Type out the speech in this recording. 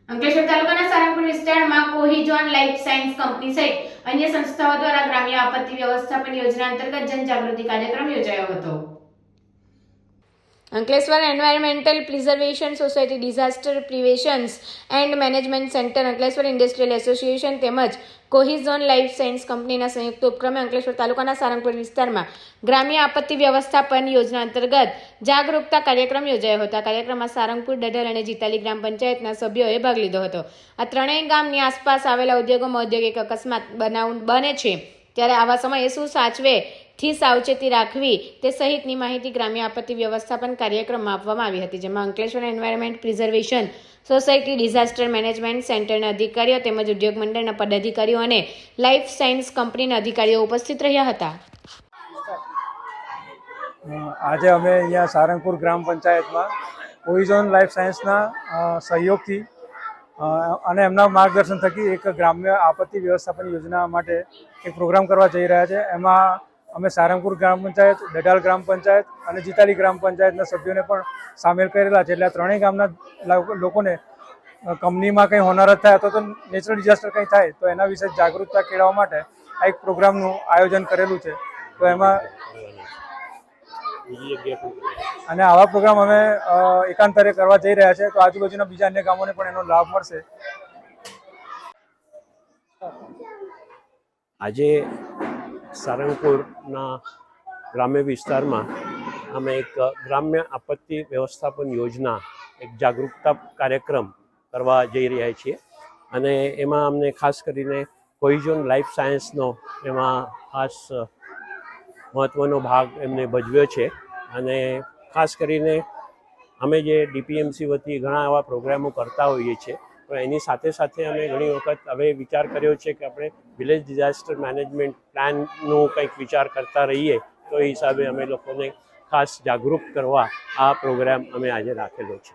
અંકલેશ્વર તાલુકાના સારંગપુર વિસ્તારમાં કોહિજોન life science company સહિત અન્ય સંસ્થાઓ દ્વારા ગ્રામ્ય આપત્તિ વ્યવસ્થાપન યોજના અંતર્ગત જનજાગૃતિ કાર્યક્રમ યોજાયો હતો. Ankleshwar environmental preservation society, disaster preventions and management centre, Ankleshwar industrial association તેમજ કોહિઝોન લાઈફ સાયન્સ કંપનીના સંયુક્ત ઉપક્રમે અંકલેશ્વર તાલુકાના સારંગપુર વિસ્તારમાં ગ્રામ્ય આપત્તિ વ્યવસ્થાપન યોજના અંતર્ગત જાગરૂકતા કાર્યક્રમ યોજાયો હતો. આ કાર્યક્રમમાં સારંગપુર, ડઢલ અને જીતાલી ગ્રામ પંચાયતના સભ્યોએ ભાગ લીધો હતો. આ ત્રણેય ગામની આસપાસ આવેલા ઉદ્યોગોમાં ઔદ્યોગિક અકસ્માત બને છે ત્યારે આવા સમયે શું થી સાવચેતી રાખવી તે સહિતની માહિતી ગ્રામ્ય આપત્તિ વ્યવસ્થાપન કાર્યક્રમમાં આપવામાં આવી હતી, જેમાં Ankleshwar environment preservation society, disaster management સેન્ટરના અધિકારીઓ તેમજ ઉદ્યોગ મંડળના પદાધિકારીઓ અને લાઈફ સાયન્સ કંપનીના અધિકારીઓ ઉપસ્થિત રહ્યા હતા. આજે અમે અહીંયા સારંગપુર ગ્રામ પંચાયતમાં કોહિઝોન લાઈફ સાયન્સના સહયોગથી અને એમના માર્ગદર્શન થકી એક ગ્રામ્ય આપત્તિ વ્યવસ્થાપન યોજના માટે એક પ્રોગ્રામ કરવા જઈ રહ્યા છે. એમાં અમે સારંગપુર ગ્રામ પંચાયત, ડઢાલ ગ્રામ પંચાયત અને જીતાલી ગ્રામ પંચાયતના સભ્યોને પણ સામેલ કરેલા છે. એટલે આ ત્રણેય ગામના લોકોને કંપનીમાં કંઈ હોનારત થાય અથવા તો નેચરલ ડિઝાસ્ટર કંઈ થાય તો એના વિશે જાગૃતતા કેળવવા માટે આ એક પ્રોગ્રામનું આયોજન કરેલું છે. તો એમાં અને આવા પ્રોગ્રામ અમે એકાંતરે કરવા જઈ રહ્યા છે, તો આજુબાજુના બીજા અન્ય ગામોને પણ એનો લાભ મળશે. આજે સારંગપુરના ગ્રામ્ય વિસ્તારમાં અમે એક ગ્રામ્ય આપત્તિ વ્યવસ્થાપન યોજના, એક જાગૃતતા કાર્યક્રમ કરવા જઈ રહ્યા છીએ અને એમાં અમને ખાસ કરીને કોહિઝોન લાઈફ સાયન્સનો એમાં ખાસ મહત્ત્વનો ભાગ એમને ભજવ્યો છે. અને ખાસ કરીને અમે જે ડીપીએમસી વતી ઘણા એવા પ્રોગ્રામો કરતા હોઈએ છીએ, તો એની સાથે સાથે અમે ઘણી વખત હવે વિચાર કર્યો છે કે આપણે વિલેજ ડિઝાસ્ટર મેનેજમેન્ટ પ્લાનનું કંઈક વિચાર કરતા રહીએ, તો એ હિસાબે અમે લોકોને ખાસ જાગૃત કરવા આ પ્રોગ્રામ અમે આજે રાખેલો છે.